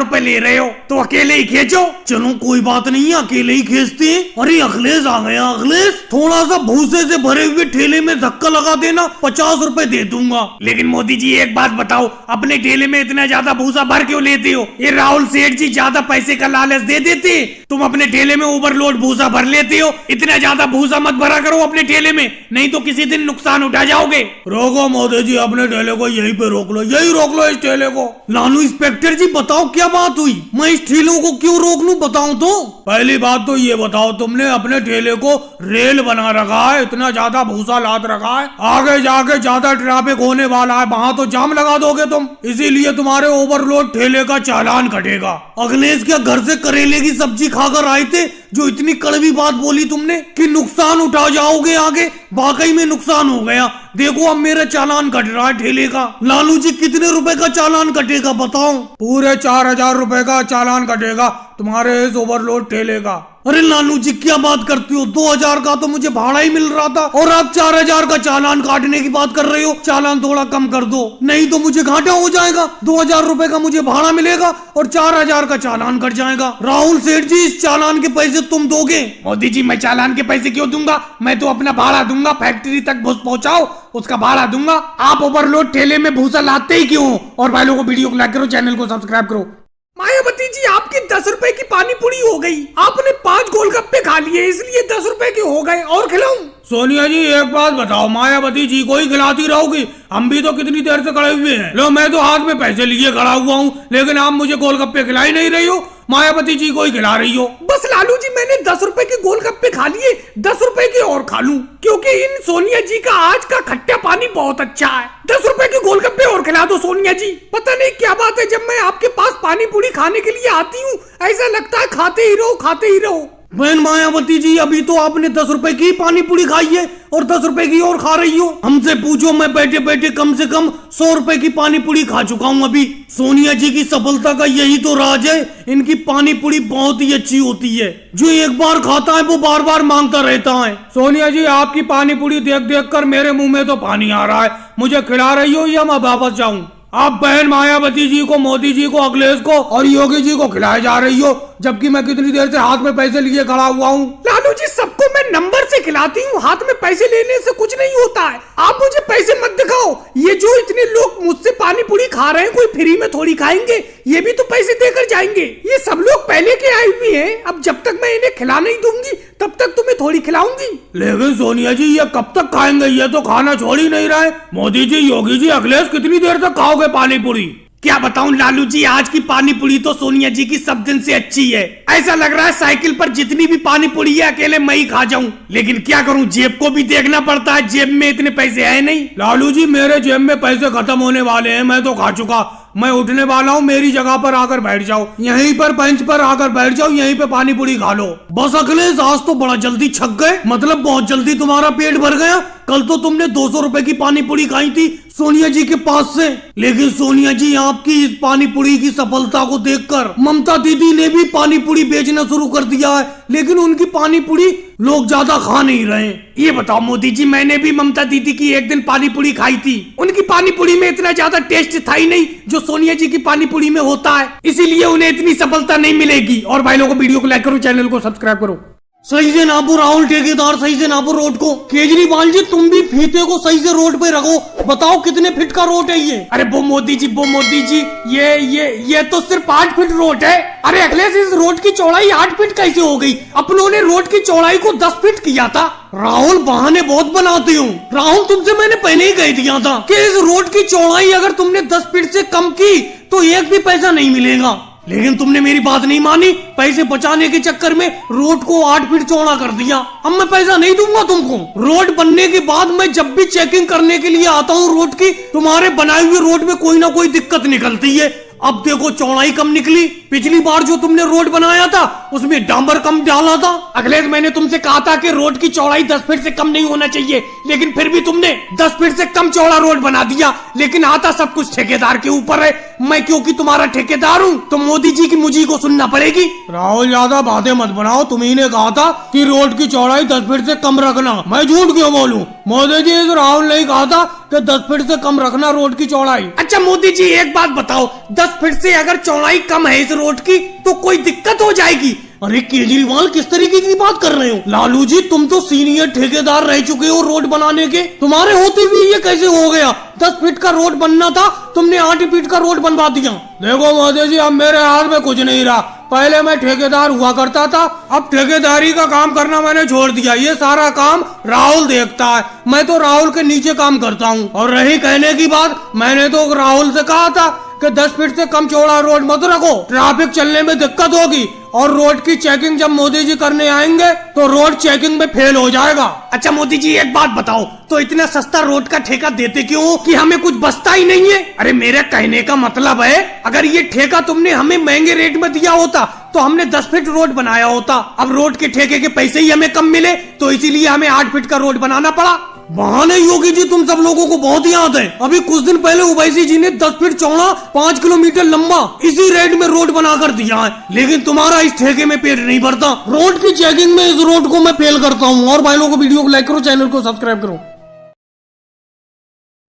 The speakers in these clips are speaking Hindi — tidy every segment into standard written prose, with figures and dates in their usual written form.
रुपए ले रहे हो तो अकेले ही खींचो। चलो कोई बात नहीं, अकेले ही खींचते हैं। अरे अखिलेश आ गया। अखिलेश थोड़ा सा भूसे से भरे हुए ठेले में धक्का लगा देना, 50 रुपए दे दूंगा। लेकिन मोदी जी एक बात बताओ, अपने ठेले में इतना ज्यादा भूसा भर क्यों लेते हो? ये राहुल सेठ जी ज्यादा पैसे का लालच दे देते, तुम अपने ठेले में ओवरलोड भूसा भर लेते हो। इतना ज्यादा भूसा मत भरा करो अपने ठेले में, नहीं तो किसी दिन नुकसान उठा जाओगे। रोको मोदी जी, अपने ठेले को यहीं पे रोक लो, यही रोक लो इस ठेले को। लालू इंस्पेक्टर जी बताओ क्या बात हुई, मैं इस ठेले को क्यों रोक लूं, बताओ तो। पहली बात तो ये बताओ, तुमने अपने ठेले को रेल बना रखा है, इतना ज्यादा भूसा लाद रखा है, आगे जाके ज्यादा ट्रैफिक होने वाला है, वहाँ तो जाम लगा दोगे तुम, इसीलिए तुम्हारे ओवरलोड ठेले का चालान कटेगा। अखिलेश क्या घर से करेले की सब्जी खाकर आए थे जो इतनी कड़वी बात बोली तुमने कि नुकसान उठा जाओगे आगे? वाकई में नुकसान हो गया। देखो अब मेरा चालान कट रहा है ठेले का। लालू जी कितने रुपए का चालान कटेगा बताओ? पूरे 4000 रुपए का चालान कटेगा तुम्हारे इस ओवरलोड ठेले का। अरे लालू जी क्या बात करती हो, 2000 का तो मुझे भाड़ा ही मिल रहा था और आप 4000 का चालान काटने की बात कर रहे हो। चालान थोड़ा कम कर दो, नहीं तो मुझे घाटा हो जाएगा। 2000 रुपए का मुझे भाड़ा मिलेगा और 4000 का चालान कट जाएगा। राहुल सेठ जी इस चालान के पैसे तुम दोगे? मोदी जी मैं चालान के पैसे क्यों दूंगा, मैं तो अपना भाड़ा दूंगा, फैक्ट्री तक भूस पहुंचाओ उसका भाड़ा दूंगा। आप ओवरलोड ठेले में भूसा लाते ही क्यों? और भाई लोगों को वीडियो को लाइक करो, चैनल को सब्सक्राइब करो। मायावती जी आपकी 10 रुपए की पानी पूरी हो गई, आपने 5 गोलगप्पे खा लिए इसलिए 10 रुपए के हो गए, और खिलाऊं? सोनिया जी एक बात बताओ, मायावती जी को ही खिलाती रहोगी? हम भी तो कितनी देर से खड़े हुए हैं। लो मैं तो हाथ में पैसे लिए खड़ा हुआ हूँ, लेकिन आप मुझे गोलगप्पे खिला ही नहीं रही हो, मायावती जी को ही खिला रही हो। बस लालू जी मैंने 10 रुपए के गोलगप्पे खा लिए, 10 रुपए के और खा लूं, क्योंकि इन सोनिया जी का आज का खट्टा पानी बहुत अच्छा है। 10 रुपए के गोलगप्पे और खिला दो सोनिया जी। पता नहीं क्या बात है, जब मैं आपके पास पानी पूरी खाने के लिए आती हूँ ऐसा लगता है खाते ही रहो खाते ही रहो। बहन मायावती जी अभी तो आपने 10 रुपए की पानी पूरी खाई है और 10 रुपए की और खा रही हो। हमसे पूछो, मैं बैठे बैठे कम से कम 100 रुपए की पानी पूरी खा चुका हूँ अभी। सोनिया जी की सफलता का यही तो राज है, इनकी पानी पूरी बहुत ही अच्छी होती है। जो एक बार खाता है वो बार बार मांगता रहता है। सोनिया जी आपकी पानी पूरी देख देख कर मेरे मुंह में तो पानी आ रहा है। मुझे खिला रही हो या मैं वापस जाऊँ? आप बहन मायावती जी को, मोदी जी को, अखिलेश को और योगी जी को खिलाए जा रही हो, जबकि मैं कितनी देर से हाथ में पैसे लिए खड़ा हुआ हूँ। लालू जी सबको मैं नंबर से खिलाती हूँ, हाथ में पैसे लेने से कुछ नहीं होता है। आप मुझे पैसे मत दिखाओ। ये जो इतने लोग मुझसे पानी पूरी खा रहे हैं, कोई फ्री में थोड़ी खाएंगे, ये भी तो पैसे देकर जाएंगे। ये सब लोग पहले के आए हुए हैं, अब जब तक मैं इन्हें खिला नहीं दूंगी तब तक तुम्हें थोड़ी खिलाऊंगी। लेकिन सोनिया जी ये कब तक खाएंगे, ये तो खाना छोड़ ही नहीं रहे। मोदी जी, योगी जी, अखिलेश कितनी देर तक खाओगे पानी पूरी? क्या बताऊं लालू जी, आज की पानी पूरी तो सोनिया जी की सब दिन से अच्छी है। ऐसा लग रहा है साइकिल पर जितनी भी पानी पूरी है अकेले मैं ही खा जाऊं। लेकिन क्या करूं, जेब को भी देखना पड़ता है, जेब में इतने पैसे है नहीं। लालू जी मेरे जेब में पैसे खत्म होने वाले हैं, मैं तो खा चुका। मैं उठने वाला हूँ, मेरी जगह पर आकर बैठ जाओ, यहीं पर बेंच पर आकर बैठ जाओ, यहीं पे पानी पूरी खा लो। बस अखिलेश आज तो बड़ा जल्दी छक गए, मतलब बहुत जल्दी तुम्हारा पेट भर गया। कल तो तुमने 200 रुपए की पानी पूरी खाई थी सोनिया जी के पास से। लेकिन सोनिया जी आपकी इस पानी पूरी की सफलता को देखकर ममता दीदी ने भी पानी पूरी बेचना शुरू कर दिया है, लेकिन उनकी पानी पूरी लोग ज्यादा खा नहीं रहे। ये बताओ मोदी जी, मैंने भी ममता दीदी की एक दिन पानी पूरी खाई थी, उनकी पानी पूरी में इतना ज्यादा टेस्ट था ही नहीं जो सोनिया जी की पानी पूरी में होता है, इसीलिए उन्हें इतनी सफलता नहीं मिलेगी। और भाई लोगों को वीडियो को लाइक करो, चैनल को सब्सक्राइब करो। सही से नापो राहुल ठेकेदार, सही से नापो रोड को। केजरीवाल जी तुम भी फीते को सही से रोड पे रखो, बताओ कितने फीट का रोड है ये? अरे वो मोदी जी, ये तो सिर्फ 8 फीट रोड है। अरे अखिलेश इस रोड की चौड़ाई 8 फीट कैसे हो गई? अपनों ने रोड की चौड़ाई को 10 फीट किया था। राहुल बहाने बहुत बनाते हो। राहुल तुमसे मैंने पहले ही कह दिया था कि इस रोड की चौड़ाई अगर तुमने 10 फीट से कम की तो एक भी पैसा नहीं मिलेगा, लेकिन तुमने मेरी बात नहीं मानी। पैसे बचाने के चक्कर में रोड को 8 फीट चौड़ा कर दिया। अब मैं पैसा नहीं दूंगा तुमको। रोड बनने के बाद मैं जब भी चेकिंग करने के लिए आता हूँ रोड की, तुम्हारे बनाए हुए रोड में कोई ना कोई दिक्कत निकलती है। अब देखो चौड़ाई कम निकली, पिछली बार जो तुमने रोड बनाया था उसमें डांबर कम डाला था। अखिलेश, मैंने तुमसे कहा था कि रोड की चौड़ाई 10 फीट से कम नहीं होना चाहिए, लेकिन फिर भी तुमने 10 फीट से कम चौड़ा रोड बना दिया। लेकिन आता सब कुछ ठेकेदार के ऊपर है। मैं क्योंकि तुम्हारा ठेकेदार हूँ तो मोदी जी की मुझी को सुनना पड़ेगी। राहुल, ज्यादा बातें मत बनाओ। तुम्ही ने कहा था कि रोड की चौड़ाई 10 फीट से कम रखना। मैं झूठ क्यों बोलूं? मोदी जी, इस राहुल ने कहा था कि 10 फीट से कम रखना रोड की चौड़ाई। अच्छा मोदी जी, एक बात बताओ, 10 फीट से अगर चौड़ाई कम है इस रोड की तो कोई दिक्कत हो जाएगी? अरे केजरीवाल, किस तरीके की बात कर रहे हो? लालू जी, तुम तो सीनियर ठेकेदार रह चुके हो रोड बनाने के। तुम्हारे होते हुए ये कैसे हो गया? 10 फीट का रोड बनना था, तुमने 8 फीट का रोड बनवा दिया। देखो मोदी जी, अब मेरे हाथ में कुछ नहीं रहा। पहले मैं ठेकेदार हुआ करता था, अब ठेकेदारी का काम करना मैंने छोड़ दिया। ये सारा काम राहुल देखता है, मैं तो राहुल के नीचे काम करता हूँ। और रही कहने की बात, मैंने तो राहुल से कहा था कि 10 फीट से कम चौड़ा रोड मत रखो, ट्रैफिक चलने में दिक्कत होगी। और रोड की चेकिंग जब मोदी जी करने आएंगे तो रोड चेकिंग में फेल हो जाएगा। अच्छा मोदी जी, एक बात बताओ, तो इतना सस्ता रोड का ठेका देते क्यों हो कि हमें कुछ बचता ही नहीं है? अरे मेरे कहने का मतलब है, अगर ये ठेका तुमने हमें महंगे रेट में दिया होता तो हमने 10 फीट रोड बनाया होता। अब रोड के ठेके के पैसे ही हमें कम मिले तो इसीलिए हमें 8 फीट का रोड बनाना पड़ा। बहाने योगी जी, तुम सब लोगों को बहुत याद है। अभी कुछ दिन पहले ओवैसी जी ने 10 फीट चौड़ा 5 किलोमीटर लंबा इसी रेट में रोड बनाकर दिया है, लेकिन तुम्हारा इस ठेके में पेट नहीं भरता। रोड की चेकिंग में इस रोड को मैं फेल करता हूँ। और भाई लोगों को वीडियो को लाइक करो, चैनल को सब्सक्राइब करो।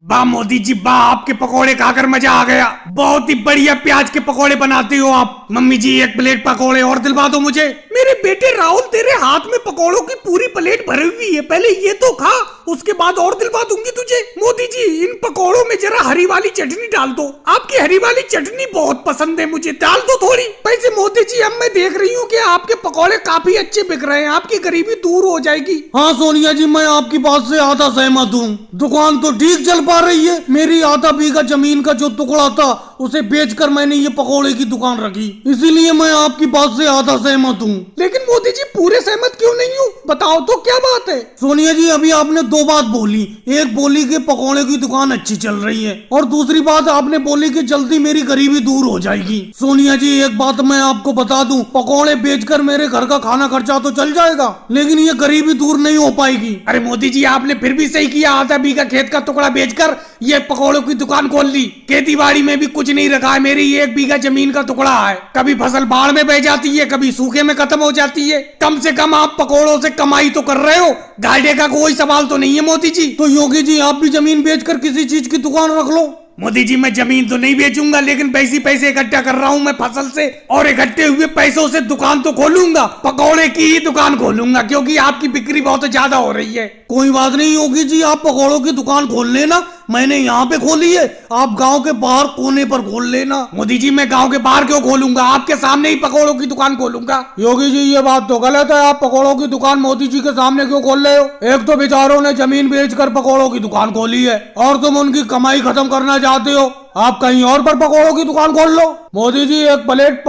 वाह मोदी जी वाह, आपके पकोड़े खाकर मजा आ गया। बहुत ही बढ़िया प्याज के पकोड़े बनाते हो आप। मम्मी जी, एक प्लेट पकोड़े और दिलवा दो मुझे। मेरे बेटे राहुल, तेरे हाथ में पकोड़ों की पूरी प्लेट भरी हुई है, पहले ये तो खा, उसके बाद और दिलवा दूंगी तुझे। मोदी जी, इन पकोड़ों में जरा हरी वाली चटनी डाल दो। आपकी हरी वाली चटनी बहुत पसंद है मुझे, डाल दो थोड़ी। वैसे मोदी जी, अब मैं देख रही हूँ कि आपके पकोड़े काफी अच्छे बिक रहे हैं, आपकी गरीबी दूर हो जाएगी। हाँ सोनिया जी, मैं आपकी बात से आधा सहमत हूँ। दुकान तो ठीक चल पा रही है। मेरी आधा बीघा जमीन का जो टुकड़ा था उसे बेचकर मैंने ये पकोड़े की दुकान रखी, इसीलिए मैं आपकी बात से आधा सहमत हूँ। लेकिन मोदी जी, पूरे सहमत क्यों नहीं हूँ? बताओ तो क्या बात है? सोनिया जी, अभी आपने 2 बात बोली। एक बोली कि पकोड़े की दुकान अच्छी चल रही है, और दूसरी बात आपने बोली कि जल्दी मेरी गरीबी दूर हो जाएगी। सोनिया जी, एक बात मैं आपको बता दूं, पकोड़े बेचकर मेरे घर का खाना खर्चा तो चल जाएगा, लेकिन ये गरीबी दूर नहीं हो पाएगी। अरे मोदी जी, आपने फिर भी सही किया, आधा बीघा खेत का टुकड़ा बेचकर ये पकोड़ों की दुकान खोल ली। खेती बाड़ी में भी कुछ नहीं रखा है, मेरी 1 बीघा जमीन का टुकड़ा है। कभी फसल बाढ़ में बह जाती है, कभी सूखे में खत्म हो जाती है। कम से कम आप पकोड़ों से कमाई तो कर रहे हो, घाटे का कोई सवाल तो नहीं है मोदी जी। तो योगी जी, आप भी जमीन बेचकर किसी चीज की दुकान रख लो। मोदी जी, मैं जमीन तो नहीं बेचूंगा, लेकिन पैसे इकट्ठा कर रहा हूँ मैं फसल से, और इकट्ठे हुए पैसों से दुकान तो खोलूंगा, पकौड़े की ही दुकान खोलूंगा, क्योंकि आपकी बिक्री बहुत ज्यादा हो रही है। कोई बात नहीं योगी जी, आप पकौड़ों की दुकान खोल लेना। मैंने यहाँ पे खोली है, आप गांव के बाहर कोने पर खोल लेना। मोदी जी, मैं गांव के बाहर क्यों खोलूंगा? आपके सामने ही पकौड़ों की दुकान खोलूंगा। योगी जी, ये बात तो गलत है। आप पकौड़ों की दुकान मोदी जी के सामने क्यों खोल रहे हो? एक तो बेचारों ने जमीन बेचकर पकौड़ों की दुकान खोली है, और तुम उनकी कमाई खत्म करना चाहते हो। आप कहीं और पर पकौड़ों की दुकान खोल लो। मोदी जी, एक प्लेट